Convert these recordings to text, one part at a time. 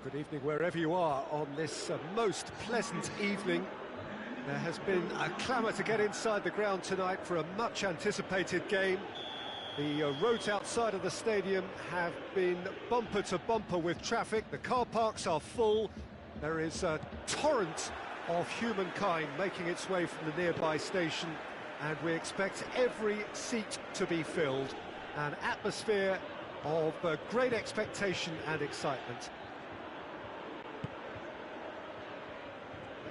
Good evening wherever you are on this most pleasant evening. There has been a clamour to get inside the ground tonight for a much anticipated game. The roads outside of the stadium have been bumper to bumper with traffic. The car parks are full. There is a torrent of humankind making its way from the nearby station, and we expect every seat to be filled. An atmosphere of great expectation and excitement.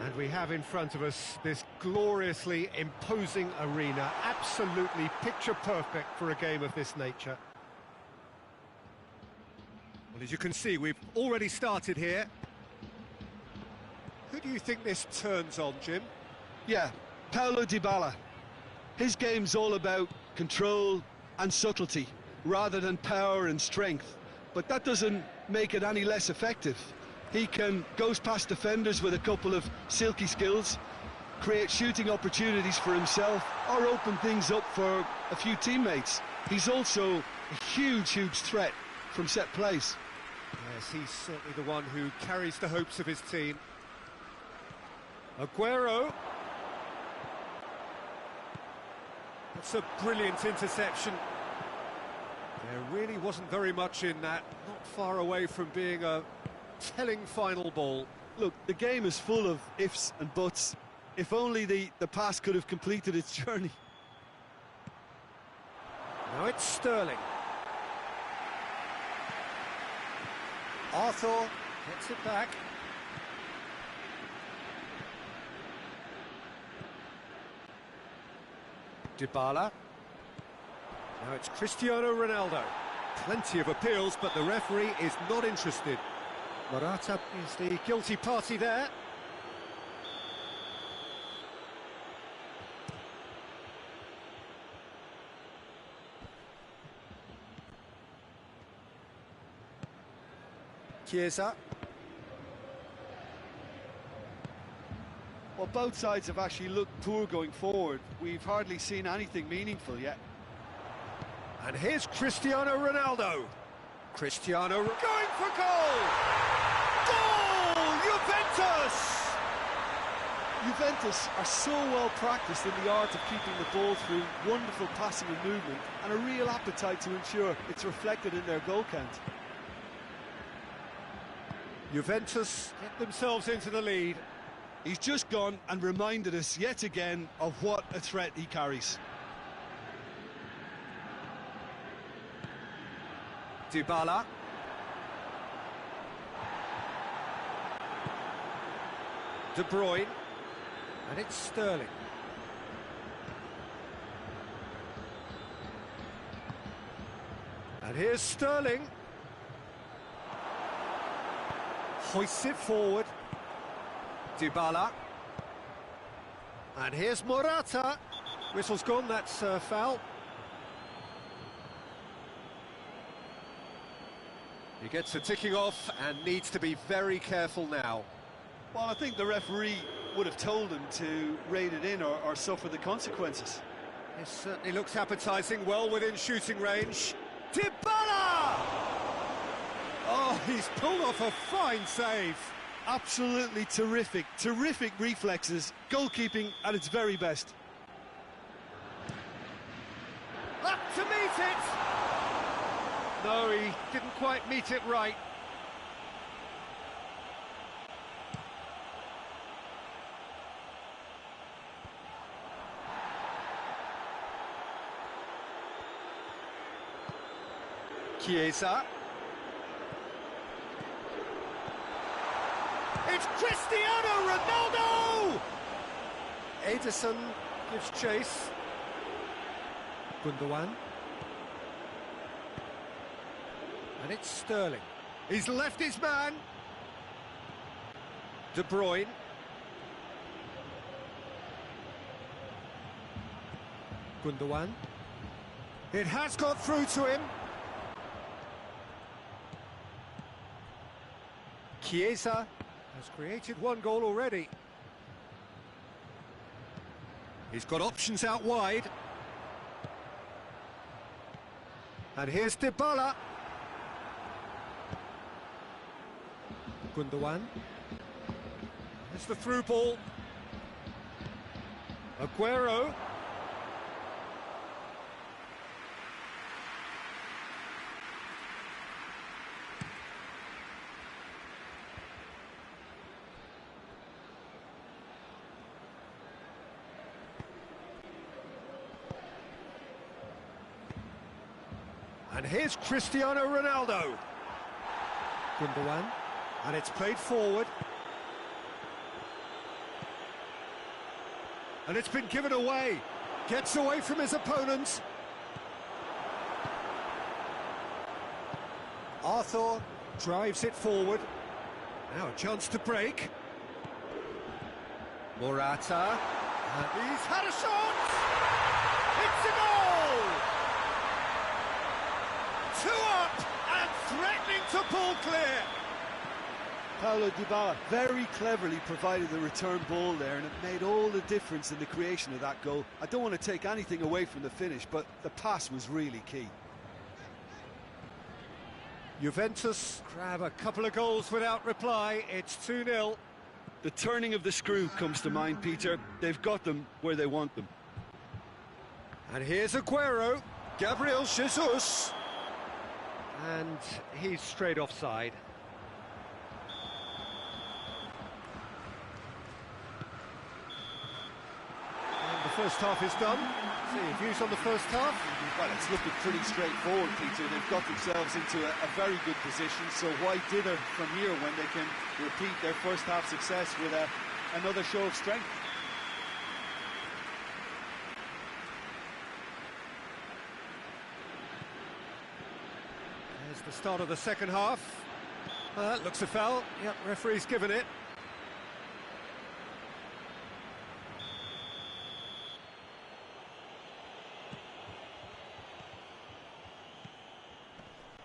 And we have in front of us this gloriously imposing arena, absolutely picture perfect for a game of this nature. Well, as you can see, we've already started here. Who do you think this turns on, Jim? Yeah, Paulo Dybala. His game's all about control and subtlety, rather than power and strength. But that doesn't make it any less effective. He can goes past defenders with a couple of silky skills, create shooting opportunities for himself, or open things up for a few teammates. He's also a huge threat from set plays. Yes, he's certainly the one who carries the hopes of his team. Aguero. That's a brilliant interception. There really wasn't very much in that, not far away from being a telling final ball. Look, the game is full of ifs and buts. If only the pass could have completed its journey. Now it's Sterling. Arthur gets it back. Dybala. Now it's Cristiano Ronaldo. Plenty of appeals, but the referee is not interested. Morata is the guilty party there. Chiesa. Well, both sides have actually looked poor going forward. We've hardly seen anything meaningful yet. And here's Cristiano Ronaldo. Cristiano going for goal! Goal! Juventus! Juventus are so well practiced in the art of keeping the ball through wonderful passing and movement, and a real appetite to ensure it's reflected in their goal count. Juventus get themselves into the lead. He's just gone and reminded us yet again of what a threat he carries. Dybala. De Bruyne. And it's Sterling. And here's Sterling. Hoists it forward. Dybala. And here's Morata. Whistle's gone, that's foul. He gets a ticking off and needs to be very careful now. Well, I think the referee would have told him to rein it in or suffer the consequences. This certainly looks appetising, well within shooting range. Dybala! Oh, he's pulled off a fine save. Absolutely terrific reflexes, goalkeeping at its very best. Up to meet it! No, he didn't quite meet it right. Chiesa. It's Cristiano Ronaldo! Ederson gives chase. Gundogan. And it's Sterling. He's left his man. De Bruyne. Gundogan. It has got through to him. Chiesa has created one goal already. He's got options out wide. And here's Dybala. Gundogan. It's the through ball. Aguero. And here's Cristiano Ronaldo. Gundogan. And it's played forward. And it's been given away. Gets away from his opponents. Arthur drives it forward. Now a chance to break. Morata. And he's had a shot! It's a goal! 2 up and threatening to pull clear. Paulo Dybala very cleverly provided the return ball there, and it made all the difference in the creation of that goal. I don't want to take anything away from the finish, but the pass was really key. Juventus grab a couple of goals without reply. It's 2-0. The turning of the screw comes to mind, Peter. They've got them where they want them. And here's Aguero. Gabriel Jesus. And he's straight offside. And the first half is done. So your views on the first half? Well, it's looking pretty straightforward, Peter. They've got themselves into a very good position, so why dither from here when they can repeat their first half success with another show of strength? There's the start of the second half. That looks a foul. Yep, referee's given it.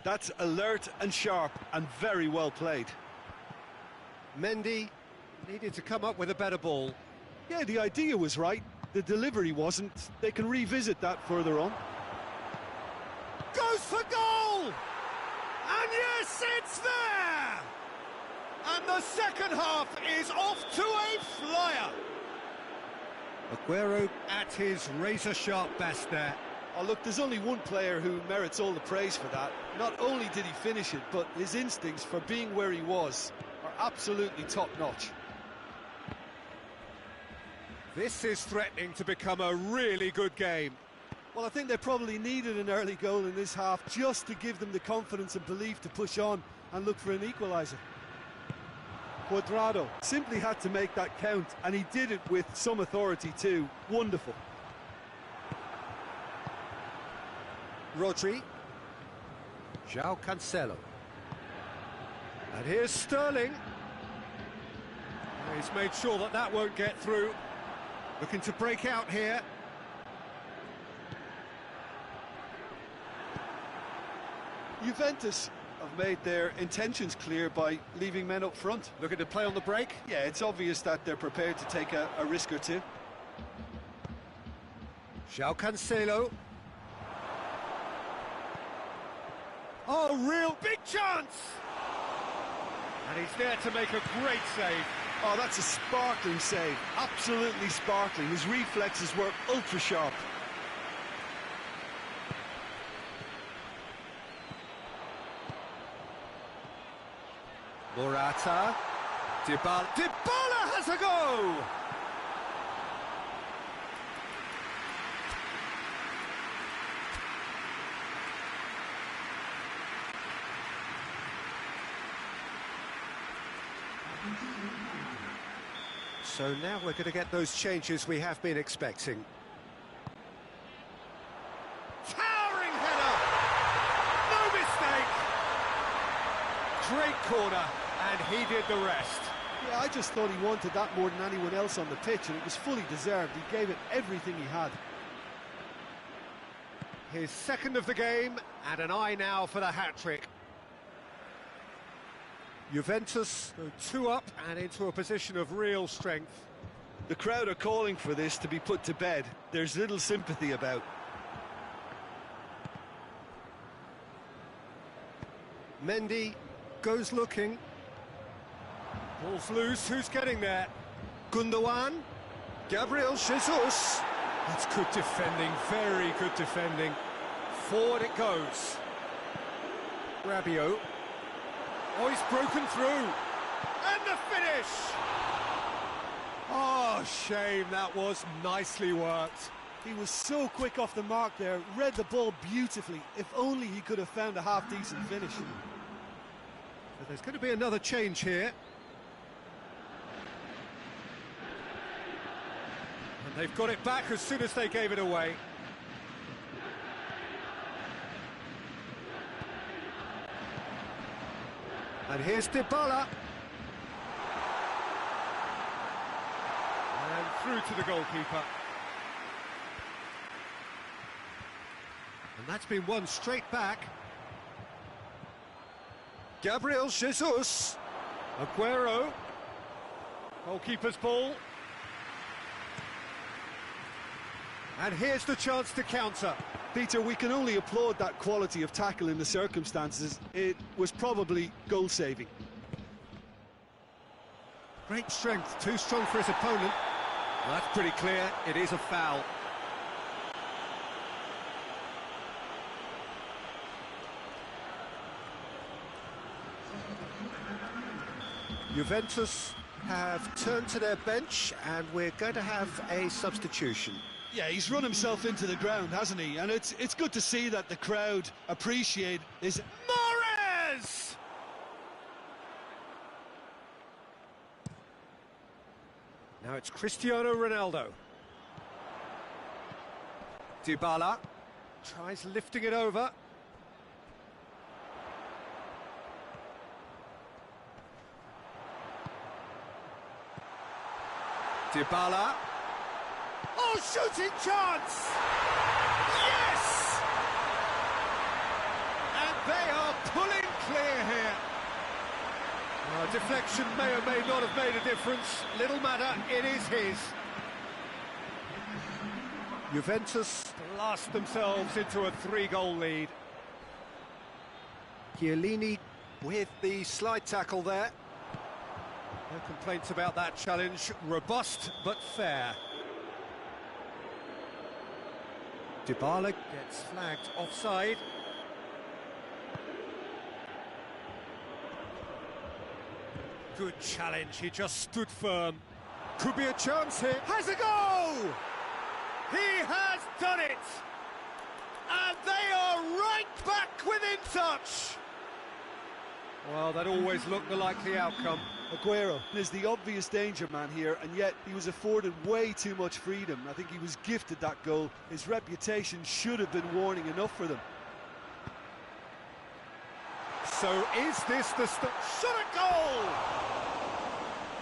That's alert and sharp and very well played. Mendy needed to come up with a better ball. Yeah, the idea was right. The delivery wasn't. They can revisit that further on. Goes for goal! And yes, it's there! And the second half is off to a flyer. Aguero at his razor-sharp best there. Oh, look, there's only one player who merits all the praise for that. Not only did he finish it, but his instincts for being where he was are absolutely top-notch. This is threatening to become a really good game. Well, I think they probably needed an early goal in this half just to give them the confidence and belief to push on and look for an equaliser. Cuadrado simply had to make that count, and he did it with some authority too. Wonderful. Rodri. João Cancelo. And here's Sterling. He's made sure that that won't get through. Looking to break out here. Juventus have made their intentions clear by leaving men up front. Looking to play on the break. Yeah, it's obvious that they're prepared to take a risk or two. João Cancelo. Oh, real big chance! And he's there to make a great save. Oh, that's a sparkling save. Absolutely sparkling. His reflexes were ultra sharp. Morata. Dybala. Dybala has a go! So now we're going to get those changes we have been expecting. Towering header! No mistake! Great corner, and he did the rest. Yeah, I just thought he wanted that more than anyone else on the pitch, and it was fully deserved. He gave it everything he had. His second of the game, and an eye now for the hat-trick. Juventus go 2 up and into a position of real strength. The crowd are calling for this to be put to bed. There's little sympathy about. Mendy goes looking. Ball's loose, who's getting there? Gundogan, Gabriel Jesus. That's good defending, very good defending. Forward it goes. Rabiot. Oh, he's broken through. And the finish! Oh, shame, that was nicely worked. He was so quick off the mark there, read the ball beautifully. If only he could have found a half-decent finish. So there's going to be another change here. And they've got it back as soon as they gave it away. And here's Dybala. And through to the goalkeeper. And that's been won straight back. Gabriel Jesus. Aguero. Goalkeeper's ball. And here's the chance to counter. Peter, we can only applaud that quality of tackle in the circumstances. It was probably goal-saving. Great strength, too strong for his opponent. Well, that's pretty clear, it is a foul. Juventus have turned to their bench and we're going to have a substitution. Yeah, he's run himself into the ground, hasn't he? And it's good to see that the crowd appreciate his... Mahrez! Now it's Cristiano Ronaldo. Dybala tries lifting it over. Dybala. Oh, shooting chance! Yes! And they are pulling clear here. Deflection may or may not have made a difference. Little matter, it is his. Juventus blast themselves into a 3-goal lead. Chiellini with the slide tackle there. No complaints about that challenge. Robust but fair. Dybala gets flagged offside. Good challenge, he just stood firm. Could be a chance here. Has a go! He has done it! And they are right back within touch! Well, that always looked the likely outcome. Aguero is the obvious danger man here, and yet he was afforded way too much freedom. I think he was gifted that goal. His reputation should have been warning enough for them. So is this the shot at goal?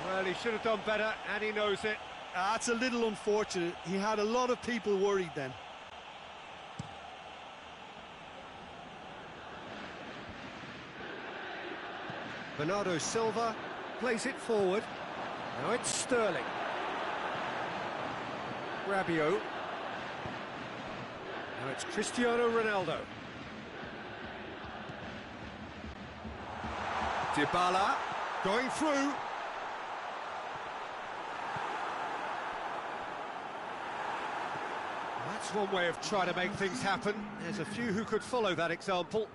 Well, he should have done better, and he knows it. That's a little unfortunate. He had a lot of people worried then. Bernardo Silva plays it forward. Now it's Sterling. Rabiot. Now it's Cristiano Ronaldo. Dybala going through. That's one way of trying to make things happen. There's a few who could follow that example.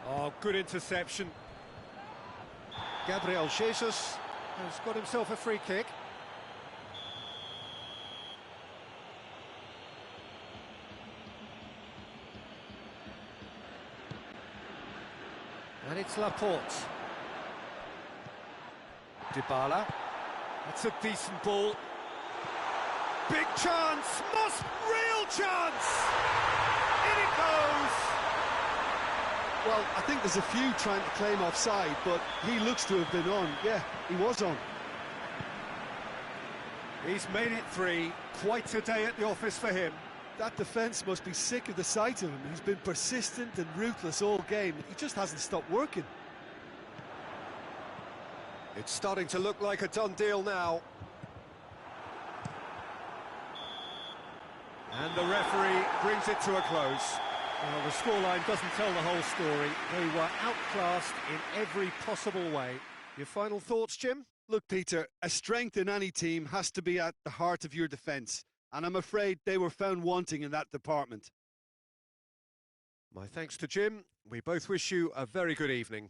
Oh, good interception. Gabriel Jesus has got himself a free kick. And it's Laporte. Dybala. That's a decent ball. Big chance! Real chance! In it goes! Well, I think there's a few trying to claim offside, but he looks to have been on. Yeah, he was on. He's made it 3. Quite a day at the office for him. That defence must be sick of the sight of him. He's been persistent and ruthless all game. He just hasn't stopped working. It's starting to look like a done deal now. And the referee brings it to a close. Well, the scoreline doesn't tell the whole story. They were outclassed in every possible way. Your final thoughts, Jim? Look, Peter, a strength in any team has to be at the heart of your defence, and I'm afraid they were found wanting in that department. My thanks to Jim. We both wish you a very good evening.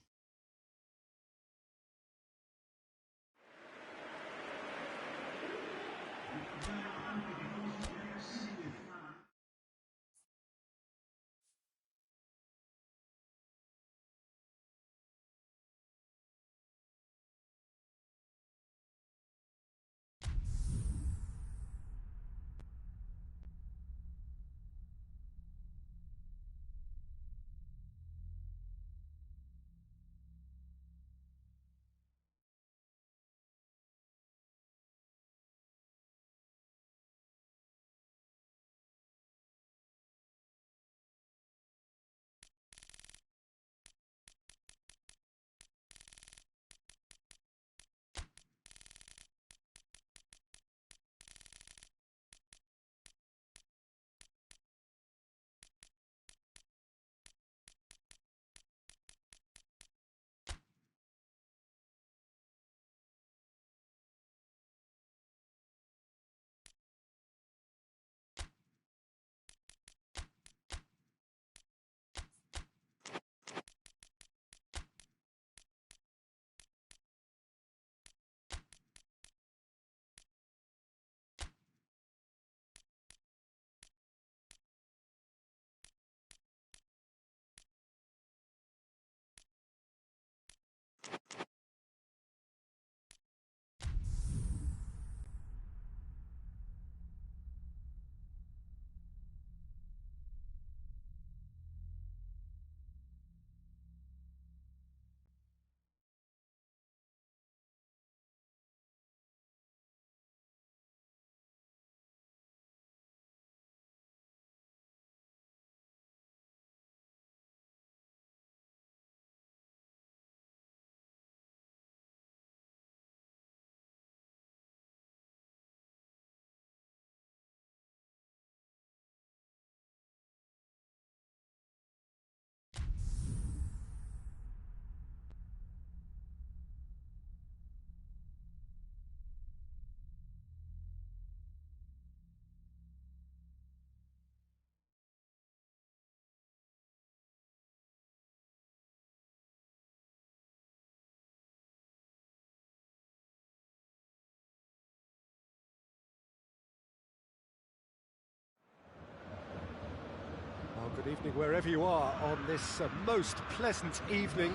Well, good evening wherever you are on this most pleasant evening.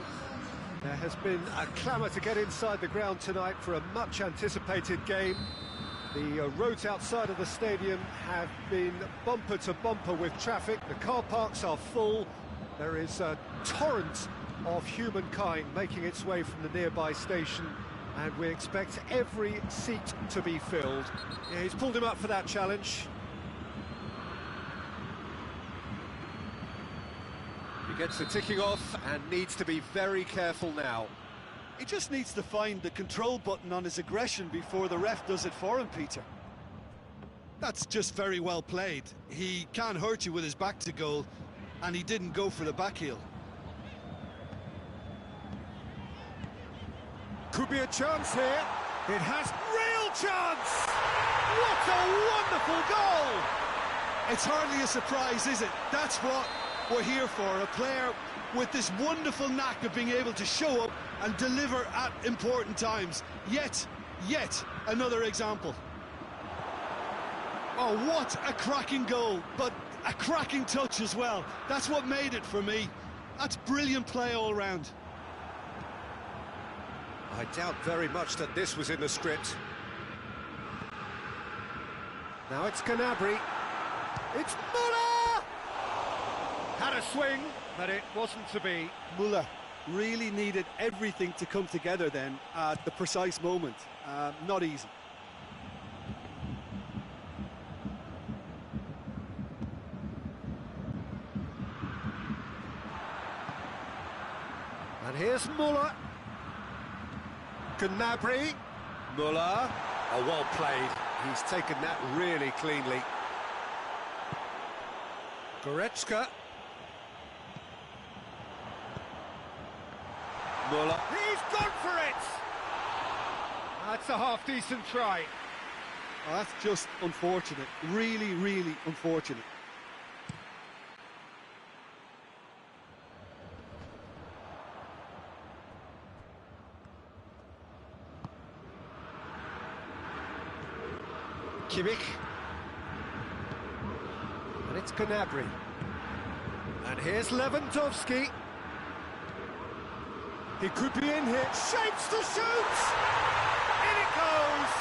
There has been a clamour to get inside the ground tonight for a much anticipated game. The roads outside of the stadium have been bumper to bumper with traffic. The car parks are full. There is a torrent of humankind making its way from the nearby station, and we expect every seat to be filled. Yeah, he's pulled him up for that challenge. He gets the ticking off and needs to be very careful now. He just needs to find the control button on his aggression before the ref does it for him, Peter. That's just very well played. He can't hurt you with his back to goal, and he didn't go for the back heel. Could be a chance here. It has real chance! What a wonderful goal! It's hardly a surprise, is it? That's what we're here for, a player with this wonderful knack of being able to show up and deliver at important times. Yet another example. Oh, what a cracking goal, but a cracking touch as well. That's what made it for me. That's brilliant play all round. I doubt very much that this was in the script. Now it's Gnabry. It's Muller! Had a swing, but it wasn't to be. Muller really needed everything to come together then at the precise moment. Not easy. And here's Muller. Gnabry. Muller. Oh, well played. He's taken that really cleanly. Goretzka. Muller. He's gone for it! That's a half-decent try. Oh, that's just unfortunate. Really, really unfortunate. Kimmich. And it's Gnabry. And here's Lewandowski. He could be in here. Shapes to shoot! In it goes!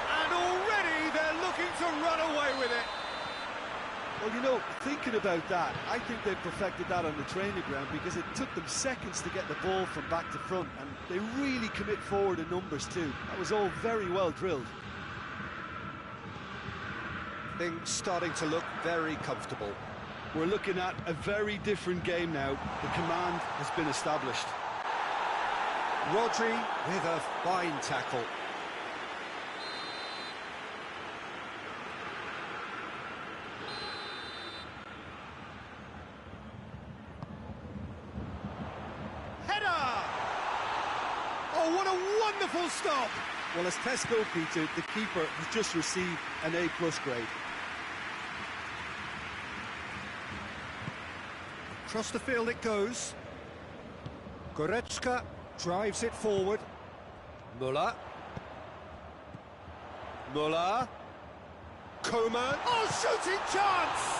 And already they're looking to run away with it. Well, you know, thinking about that, I think they perfected that on the training ground because it took them seconds to get the ball from back to front, and they really commit forward in numbers too. That was all very well drilled. Things starting to look very comfortable. We're looking at a very different game now. The command has been established. Rodri with a fine tackle. Header! Oh, what a wonderful stop! Well, as tests go, Peter, the keeper has just received an A+ grade. Across the field it goes. Goretzka drives it forward. Muller. Muller. Coman. Oh, shooting chance!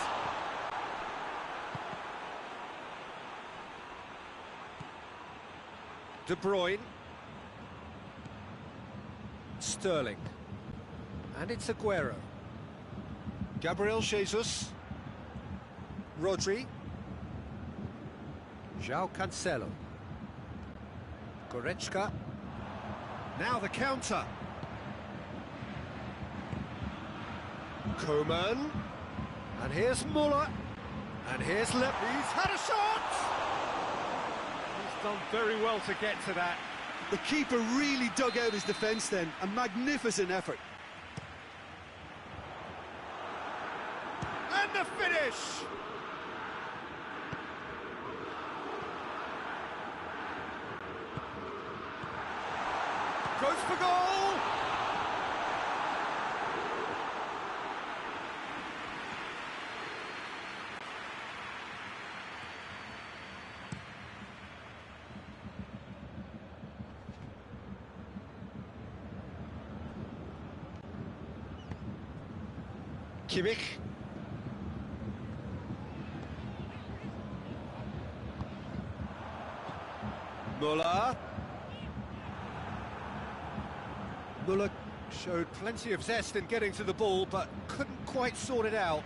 De Bruyne. Sterling. And it's Aguero. Gabriel Jesus. Rodri. João Cancelo. Goretzka. Now the counter. Coman. And here's Muller. And here's He's had a shot! He's done very well to get to that. The keeper really dug out his defence then. A magnificent effort. And the finish! Goes for goal! Kimmich. Muller. Muller showed plenty of zest in getting to the ball, but couldn't quite sort it out.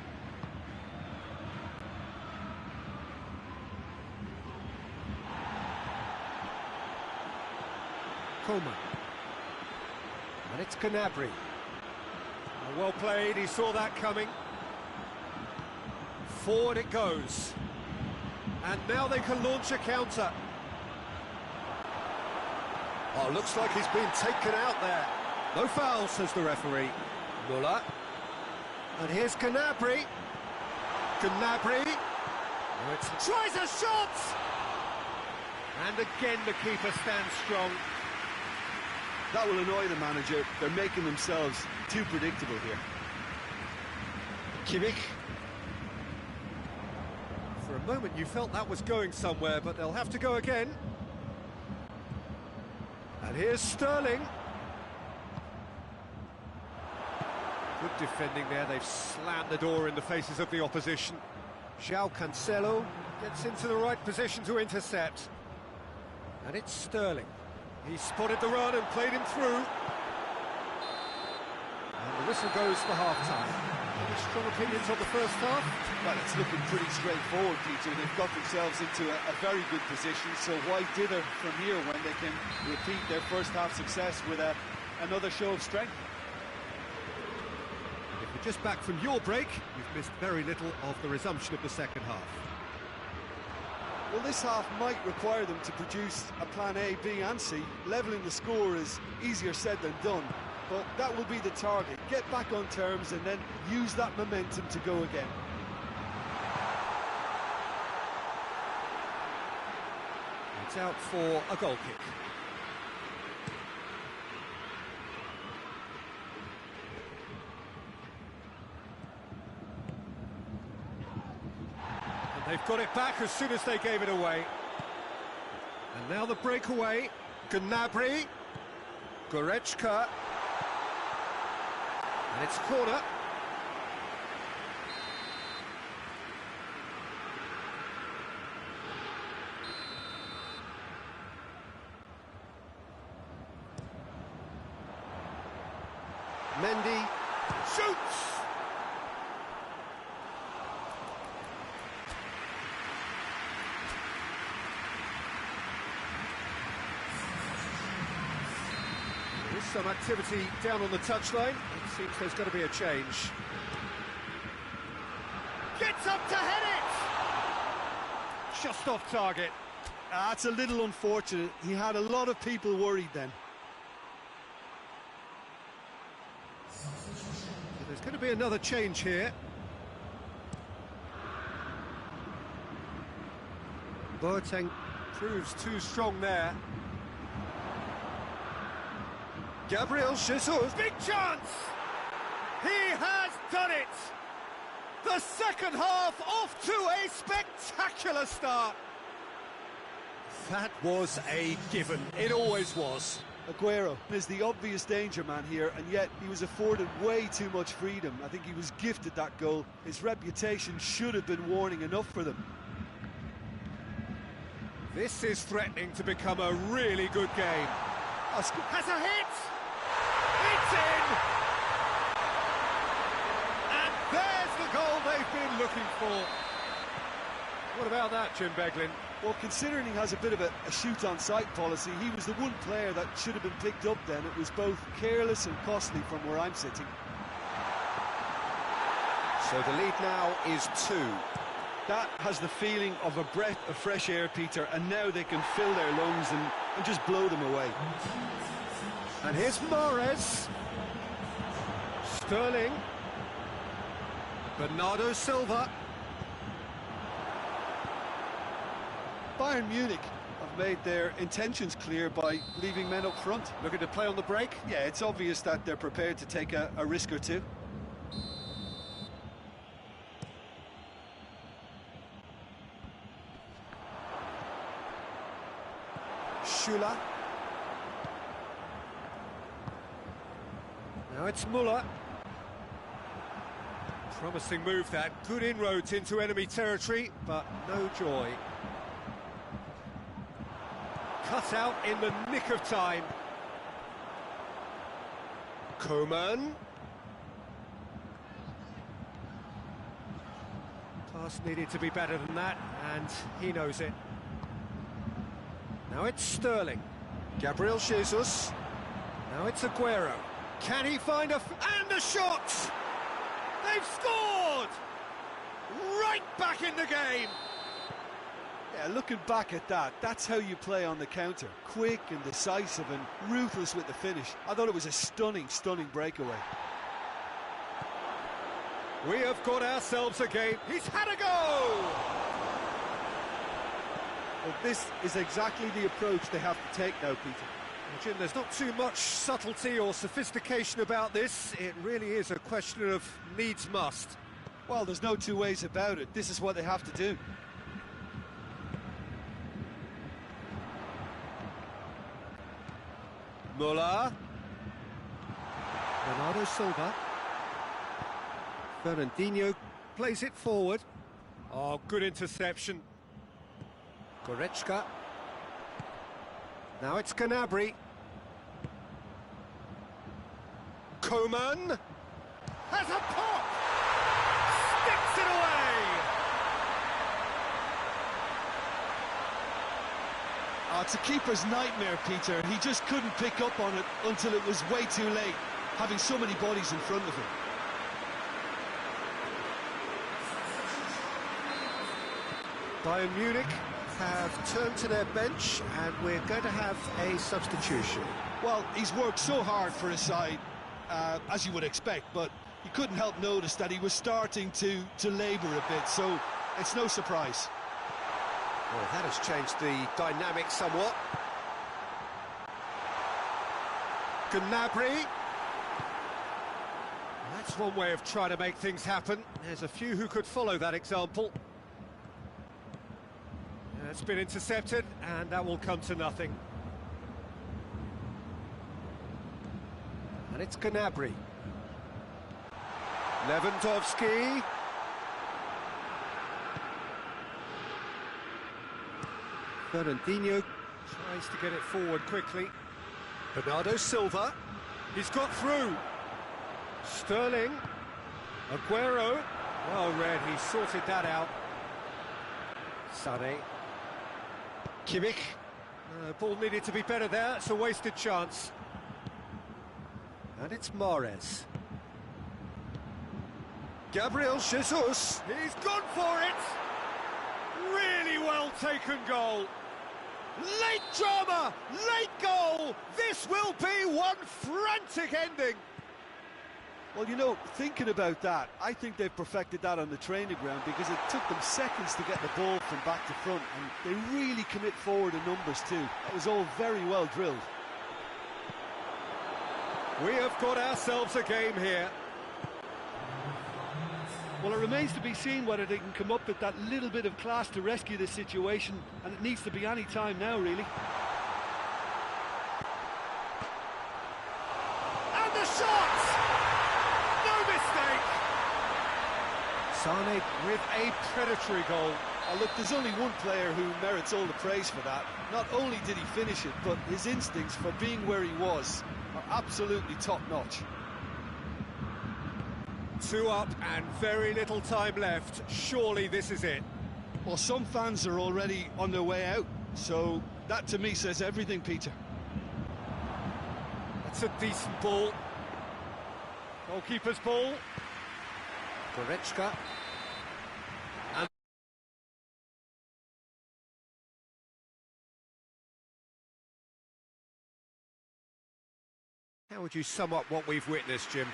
Coman. And it's Gnabry. Well played, he saw that coming. Forward it goes. And now they can launch a counter. Oh, looks like he's been taken out there. No foul, says the referee. Muller. And here's Gnabry. Gnabry. Tries a shot! And again the keeper stands strong. That will annoy the manager. They're making themselves too predictable here. Kimmich. For a moment you felt that was going somewhere, but they'll have to go again. And here's Sterling. Good defending there, they've slammed the door in the faces of the opposition. João Cancelo gets into the right position to intercept. And it's Sterling. He spotted the run and played him through. And the whistle goes for half-time. Any strong opinions on the first half? Well, it's looking pretty straightforward, Peter. They've got themselves into a very good position, so why dither from here when they can repeat their first half success with another show of strength? If you're just back from your break, you've missed very little of the resumption of the second half. Well, this half might require them to produce a plan A, B and C. Levelling the score is easier said than done, but that will be the target. Get back on terms and then use that momentum to go again. It's out for a goal kick. And they've got it back as soon as they gave it away. And now the breakaway. Gnabry. Goretzka. And it's corner. Mendy shoots! There is some activity down on the touchline. It seems there's got to be a change. Gets up to head it! Just off target. That's a little unfortunate. He had a lot of people worried then. There's going to be another change here. Boateng proves too strong there. Gabriel Jesus, big chance! He has done it! The second half off to a spectacular start. That was a given, it always was. Aguero is the obvious danger man here, and yet he was afforded way too much freedom. I think he was gifted that goal. His reputation should have been warning enough for them. This is threatening to become a really good game. Has a hit! It's in! And there's the goal they've been looking for. What about that, Jim Beglin? Well, considering he has a bit of a shoot-on-sight policy, he was the one player that should have been picked up then. It was both careless and costly from where I'm sitting. So the lead now is 2. That has the feeling of a breath of fresh air, Peter, and now they can fill their lungs and just blow them away. And here's Mahrez. Sterling. Bernardo Silva. Bayern Munich have made their intentions clear by leaving men up front. Looking to play on the break? Yeah, it's obvious that they're prepared to take a risk or two. Schüller. Now it's Müller. Promising move that. Good inroads into enemy territory, but no joy. Cut out in the nick of time. Coman. Pass needed to be better than that, and he knows it. Now it's Sterling. Gabriel Jesus. Now it's Aguero. Can he find and a shot! They've scored! Right back in the game! Yeah, looking back at that, that's how you play on the counter. Quick and decisive and ruthless with the finish. I thought it was a stunning, stunning breakaway. We have got ourselves a game. He's had a go! Well, this is exactly the approach they have to take now, Peter. Well, Jim, there's not too much subtlety or sophistication about this. It really is a question of needs must. Well, there's no two ways about it. This is what they have to do. Müller. Bernardo Silva. Fernandinho plays it forward. Oh, good interception. Goretzka. Now it's Gnabry. Coman. Has a pop! Sticks it away! Oh, it's a keeper's nightmare, Peter. He just couldn't pick up on it until it was way too late, having so many bodies in front of him. Bayern Munich have turned to their bench, and we're going to have a substitution. Well, he's worked so hard for his side, as you would expect, but you couldn't help notice that he was starting to labour a bit, so it's no surprise. Well, that has changed the dynamic somewhat. Gnabry. That's one way of trying to make things happen. There's a few who could follow that example. It's been intercepted, and that will come to nothing. And it's Gnabry. Lewandowski. Fernandinho tries to get it forward quickly. Bernardo Silva. He's got through. Sterling. Aguero. Well read, he sorted that out. Sané. Kimmich. Ball needed to be better there, it's a wasted chance. And it's Mahrez. Gabriel Jesus. He's gone for it! Really well taken goal. Late drama, late goal! This will be one frantic ending. Well, you know, thinking about that, I think they've perfected that on the training ground because it took them seconds to get the ball from back to front, and they really commit forward in numbers too. That was all very well drilled. We have got ourselves a game here. Well, it remains to be seen whether they can come up with that little bit of class to rescue this situation, and it needs to be any time now, really. And the shot! No mistake! Sané with a predatory goal. Oh, look, there's only one player who merits all the praise for that. Not only did he finish it, but his instincts for being where he was are absolutely top-notch. 2 up and very little time left. Surely this is it. Well, some fans are already on their way out, so that to me says everything, Peter. That's a decent ball. Goalkeeper's ball. Goretzka. And how would you sum up what we've witnessed, Jim?